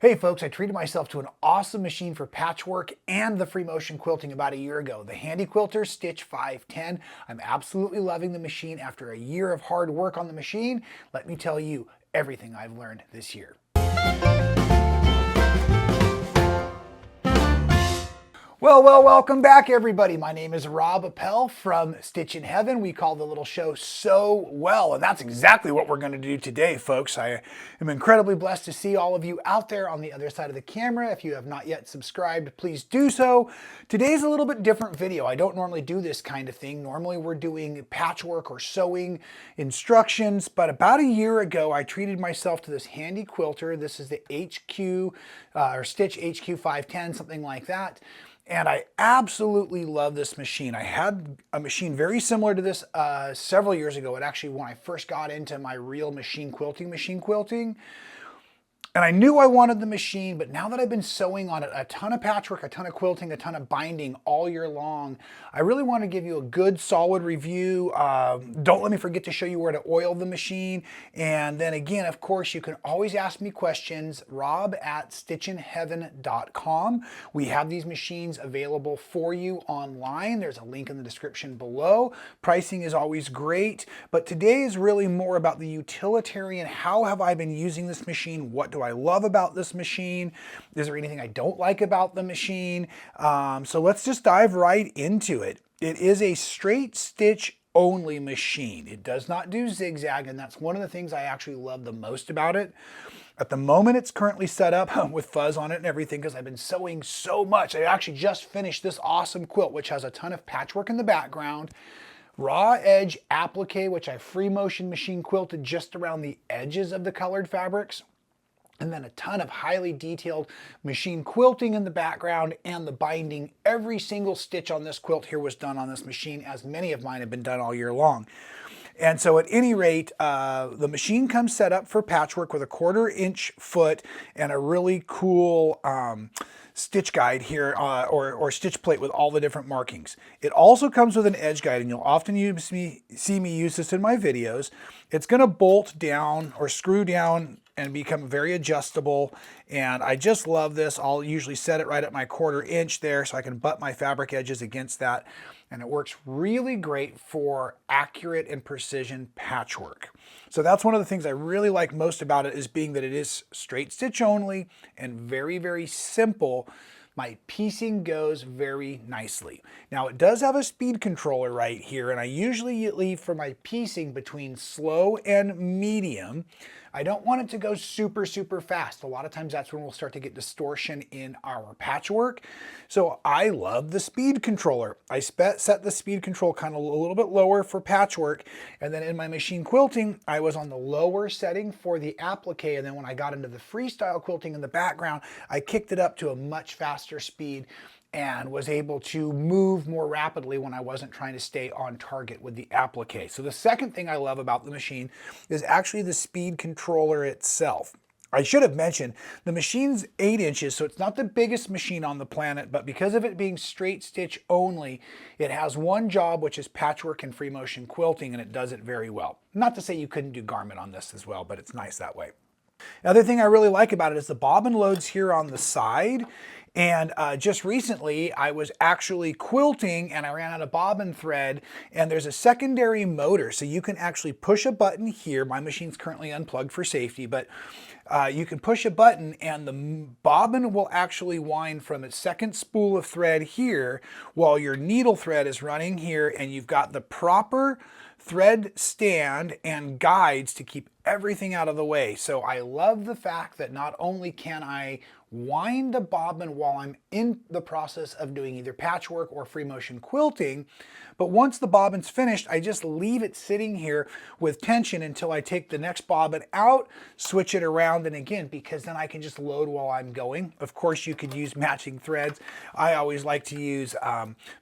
Hey folks, I treated myself to an awesome machine for patchwork and the free motion quilting about a year ago, the Handi Quilter Stitch 510. I'm absolutely loving the machine after a year of hard work on the machine. Let me tell you everything I've learned this year. Well, welcome back everybody. My name is Rob Appell from Stitchin Heaven. We call the little show So Well, and that's exactly what we're going to do today, folks. I am incredibly blessed to see all of you out there on the other side of the camera. If you have not yet subscribed, please do so. Today's a little bit different video. I don't normally do this kind of thing. Normally we're doing patchwork or sewing instructions, but about a year ago, I treated myself to this Handi Quilter. This is the HQ or Stitch HQ 510, something like that. And I absolutely love this machine. I had a machine very similar to this several years ago. It actually, when I first got into my real machine quilting. And I knew I wanted the machine, but now that I've been sewing on it, a ton of patchwork, a ton of quilting, a ton of binding all year long, I really want to give you a good solid review. Don't let me forget to show you where to oil the machine. And then again, of course, you can always ask me questions, rob@stitchinheaven.com. We have these machines available for you online. There's a link in the description below. Pricing is always great, but today is really more about the utilitarian. How have I been using this machine? What do I love about this machine? Is there anything I don't like about the machine? So let's just dive right into it. It is a straight stitch only machine. It does not do zigzag, and that's one of the things I actually love the most about it. At the moment, it's currently set up with fuzz on it and everything because I've been sewing so much. I actually just finished this awesome quilt, which has a ton of patchwork in the background. Raw edge applique, which I free motion machine quilted just around the edges of the colored fabrics. And then a ton of highly detailed machine quilting in the background and the binding. Every single stitch on this quilt here was done on this machine, as many of mine have been done all year long. And so at any rate, the machine comes set up for patchwork with a 1/4-inch foot and a really cool stitch guide here, or stitch plate with all the different markings. It also comes with an edge guide, and you'll often see me use this in my videos. It's going to bolt down or screw down and become very adjustable, and I just love this. I'll usually set it right at my 1/4-inch there so I can butt my fabric edges against that, and it works really great for accurate and precision patchwork. So that's one of the things I really like most about it, is being that it is straight stitch only and very, very simple. My piecing goes very nicely. Now it does have a speed controller right here, and I usually leave for my piecing between slow and medium. I don't want it to go super, super fast. A lot of times that's when we'll start to get distortion in our patchwork. So I love the speed controller. I set the speed control kind of a little bit lower for patchwork, and then in my machine quilting, I was on the lower setting for the applique, and then when I got into the freestyle quilting in the background, I kicked it up to a much faster speed and was able to move more rapidly when I wasn't trying to stay on target with the applique. So the second thing I love about the machine is actually the speed controller itself. I should have mentioned the machine's 8 inches, so it's not the biggest machine on the planet, but because of it being straight stitch only, it has one job, which is patchwork and free motion quilting, and it does it very well. Not to say you couldn't do garment on this as well, but it's nice that way. The other thing I really like about it is the bobbin loads here on the side. And just recently I was actually quilting and I ran out of bobbin thread, and there's a secondary motor, so you can actually push a button here. My machine's currently unplugged for safety, but you can push a button and the bobbin will actually wind from its second spool of thread here while your needle thread is running here, and you've got the proper thread stand and guides to keep everything out of the way. So I love the fact that not only can I wind the bobbin while I'm in the process of doing either patchwork or free motion quilting, but once the bobbin's finished, I just leave it sitting here with tension until I take the next bobbin out, switch it around, and again, because then I can just load while I'm going. Of course, you could use matching threads. I always like to use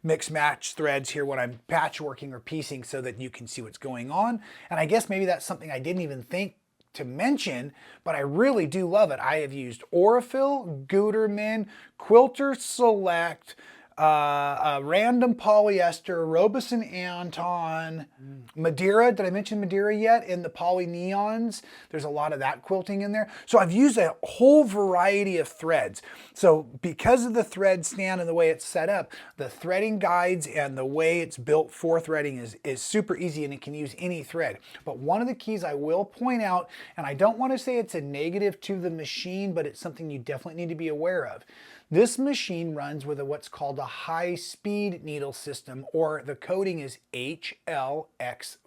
mix match threads here when I'm patchworking or piecing so that you can see what's going on. And I guess maybe that's something I didn't even think to mention, but I really do love it. I have used Aurifil, Gutermann, Quilter Select, random polyester, Robeson Anton, Madeira. Did I mention Madeira yet? In the poly neons, there's a lot of that quilting in there. So I've used a whole variety of threads. So because of the thread stand and the way it's set up, the threading guides and the way it's built for threading is super easy, and it can use any thread. But one of the keys I will point out, and I don't want to say it's a negative to the machine, but it's something you definitely need to be aware of. This machine runs with what's called a high-speed needle system, or the coding is HLX5.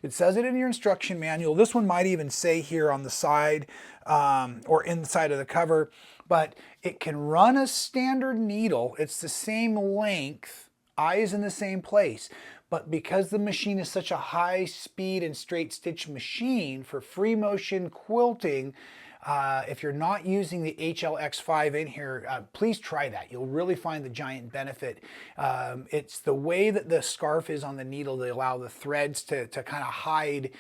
It says it in your instruction manual. This one might even say here on the side or inside of the cover, but it can run a standard needle. It's the same length, eyes in the same place. But because the machine is such a high speed and straight stitch machine for free motion quilting, if you're not using the HLX5 in here, please try that. You'll really find the giant benefit. It's the way that the scarf is on the needle to allow the threads to kind of hide,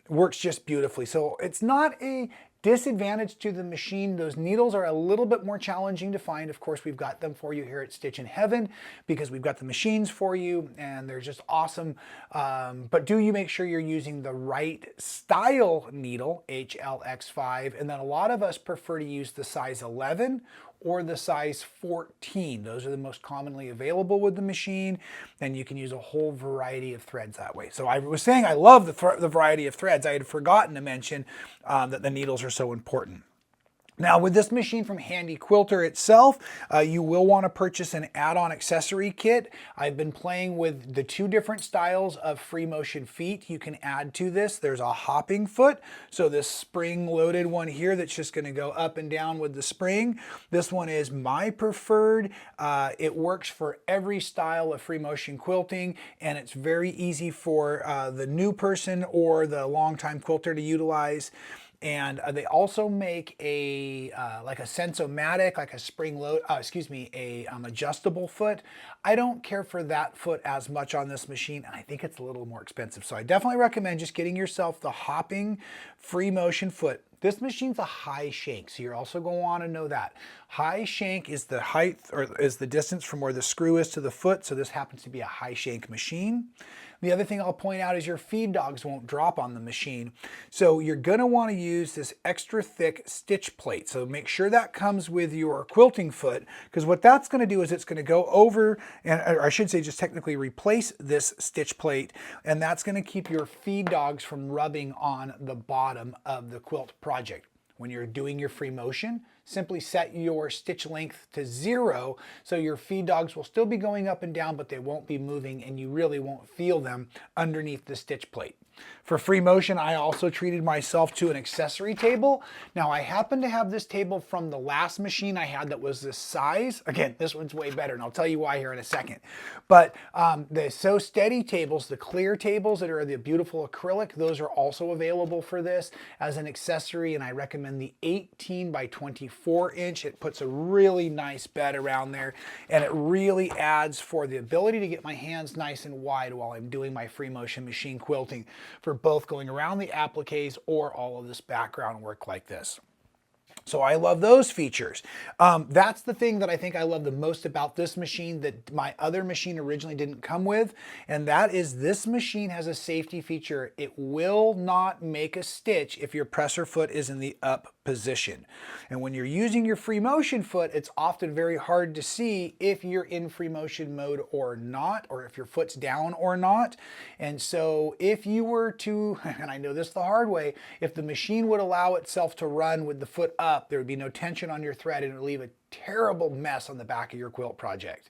works just beautifully. So it's not a disadvantage to the machine. Those needles are a little bit more challenging to find. Of course, we've got them for you here at Stitchin Heaven because we've got the machines for you and they're just awesome. But do you make sure you're using the right style needle, HLX5, and then a lot of us prefer to use the size 11 or the size 14. Those are the most commonly available with the machine, and you can use a whole variety of threads that way. So I was saying I love the variety of threads. I had forgotten to mention that the needles are so important. Now with this machine from Handi Quilter itself, you will want to purchase an add-on accessory kit. I've been playing with the two different styles of free motion feet you can add to this. There's a hopping foot, so this spring-loaded one here that's just going to go up and down with the spring. This one is my preferred. It works for every style of free motion quilting, and it's very easy for the new person or the longtime quilter to utilize. And they also make a like a Sensomatic, like a spring load, adjustable foot. I don't care for that foot as much on this machine, and I think it's a little more expensive. So I definitely recommend just getting yourself the hopping free motion foot. This machine's a high shank, so you're also going to want to know that. High shank is the height, or is the distance from where the screw is to the foot, so this happens to be a high shank machine. The other thing I'll point out is your feed dogs won't drop on the machine. So you're going to want to use this extra thick stitch plate. So make sure that comes with your quilting foot, because what that's going to do is it's going to go over, and or I should say just technically replace this stitch plate, and that's going to keep your feed dogs from rubbing on the bottom of the quilt project. When you're doing your free motion, simply set your stitch length to 0 so your feed dogs will still be going up and down, but they won't be moving and you really won't feel them underneath the stitch plate. For free motion, I also treated myself to an accessory table. Now I happen to have this table from the last machine I had that was this size. Again, this one's way better, and I'll tell you why here in a second. But the So Steady tables, the clear tables that are the beautiful acrylic, those are also available for this as an accessory, and I recommend the 18 by 24 inch. It puts a really nice bed around there, and it really adds for the ability to get my hands nice and wide while I'm doing my free motion machine quilting, for both going around the appliques or all of this background work like this. So I love those features. That's the thing that I think I love the most about this machine that my other machine originally didn't come with, and that is this machine has a safety feature. It will not make a stitch if your presser foot is in the up position. And when you're using your free motion foot, it's often very hard to see if you're in free motion mode or not, or if your foot's down or not. And so if you were to, and I know this the hard way, if the machine would allow itself to run with the foot up, there would be no tension on your thread and it would leave a terrible mess on the back of your quilt project,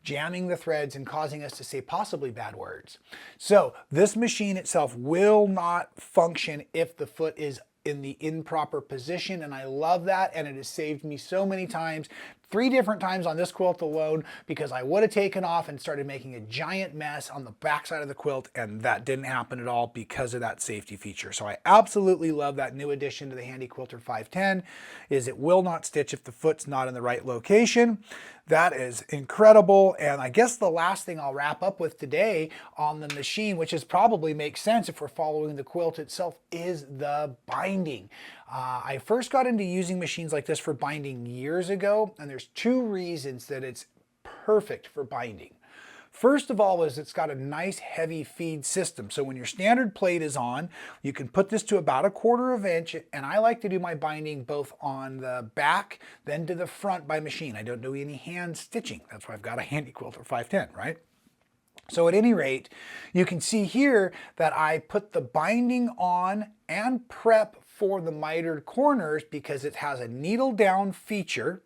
jamming the threads and causing us to say possibly bad words. So this machine itself will not function if the foot is in the improper position, and I love that, and it has saved me so many times, 3 different times on this quilt alone, because I would have taken off and started making a giant mess on the back side of the quilt, and that didn't happen at all because of that safety feature. So I absolutely love that new addition to the Handi Quilter 510, is it will not stitch if the foot's not in the right location. That is incredible. And I guess the last thing I'll wrap up with today on the machine, which is probably makes sense if we're following the quilt itself, is the binding. I first got into using machines like this for binding years ago, and there's 2 reasons that it's perfect for binding. First of all is it's got a nice heavy feed system. So when your standard plate is on, you can put this to about 1/4 inch, and I like to do my binding both on the back, then to the front by machine. I don't do any hand stitching. That's why I've got a Handi Quilter 510, right? So at any rate, you can see here that I put the binding on and prep for the mitered corners because it has a needle down feature,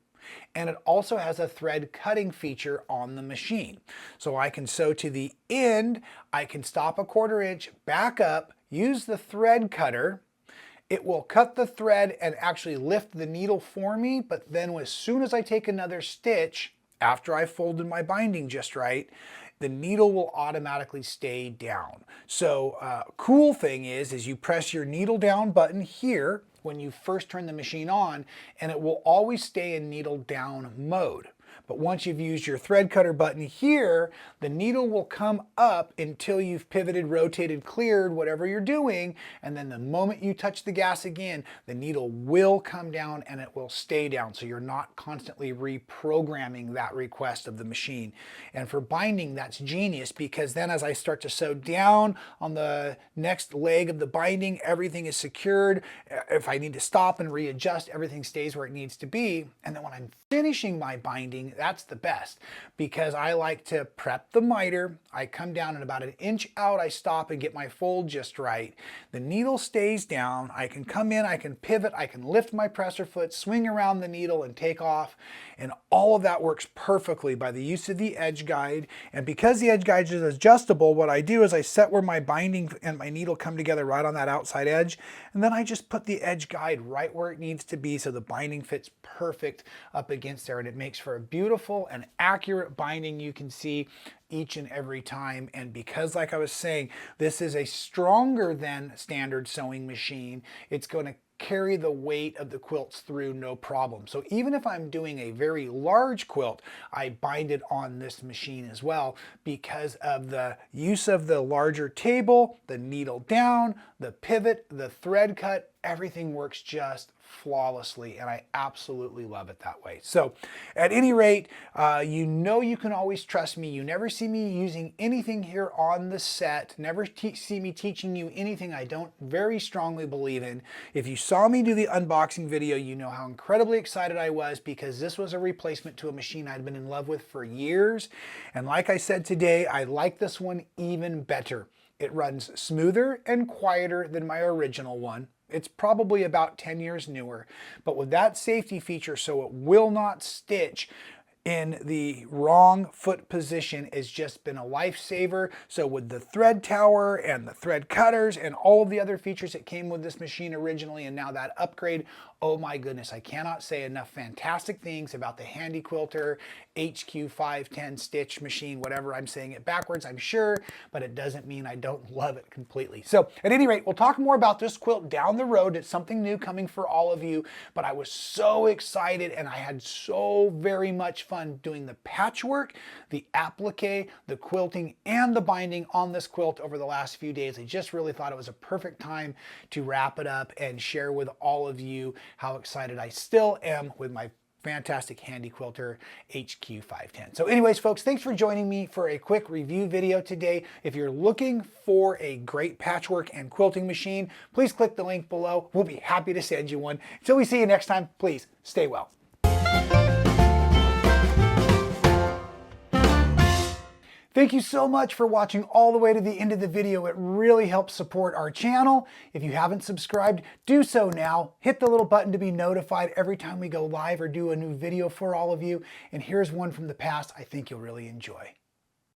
and it also has a thread cutting feature on the machine. So I can sew to the end, I can stop 1/4 inch, back up, use the thread cutter. It will cut the thread and actually lift the needle for me, but then as soon as I take another stitch, after I folded my binding just right, the needle will automatically stay down. So cool thing is you press your needle down button here when you first turn the machine on, and it will always stay in needle down mode. But once you've used your thread cutter button here, the needle will come up until you've pivoted, rotated, cleared, whatever you're doing, and then the moment you touch the gas again, the needle will come down and it will stay down, so you're not constantly reprogramming that request of the machine. And for binding, that's genius, because then as I start to sew down on the next leg of the binding, everything is secured. If I need to stop and readjust, everything stays where it needs to be. And then when I'm finishing my binding, that's the best, because I like to prep the miter. I come down and about 1 inch out, I stop and get my fold just right. The needle stays down. I can come in, I can pivot, I can lift my presser foot, swing around the needle and take off. And all of that works perfectly by the use of the edge guide. And because the edge guide is adjustable, what I do is I set where my binding and my needle come together right on that outside edge. And then I just put the edge guide right where it needs to be so the binding fits perfect up against there. And it makes for a beautiful and accurate binding you can see each and every time. And because, like I was saying, this is a stronger than standard sewing machine, it's going to carry the weight of the quilts through no problem. So even if I'm doing a very large quilt, I bind it on this machine as well because of the use of the larger table, the needle down, the pivot, the thread cut, everything works just flawlessly, and I absolutely love it that way. So at any rate, you know you can always trust me. You never see me using anything here on the set, never see me teaching you anything I don't very strongly believe in. If you saw me do the unboxing video, you know how incredibly excited I was because this was a replacement to a machine I'd been in love with for years. And like I said today, I like this one even better. It runs smoother and quieter than my original one. It's probably about 10 years newer, but with that safety feature so it will not stitch in the wrong foot position has just been a lifesaver. So with the thread tower and the thread cutters and all of the other features that came with this machine originally, and now that upgrade, oh my goodness, I cannot say enough fantastic things about the Handi Quilter HQ510 Stitch machine, whatever. I'm saying it backwards, I'm sure, but it doesn't mean I don't love it completely. So at any rate, we'll talk more about this quilt down the road. It's something new coming for all of you, but I was so excited and I had so very much fun doing the patchwork, the applique, the quilting, and the binding on this quilt over the last few days. I just really thought it was a perfect time to wrap it up and share with all of you how excited I still am with my fantastic Handi Quilter HQ510. So anyways, folks, thanks for joining me for a quick review video today. If you're looking for a great patchwork and quilting machine, please click the link below. We'll be happy to send you one. Until we see you next time, please stay well. Thank you so much for watching all the way to the end of the video. It really helps support our channel. If you haven't subscribed, do so now. Hit the little button to be notified every time we go live or do a new video for all of you. And here's one from the past I think you'll really enjoy.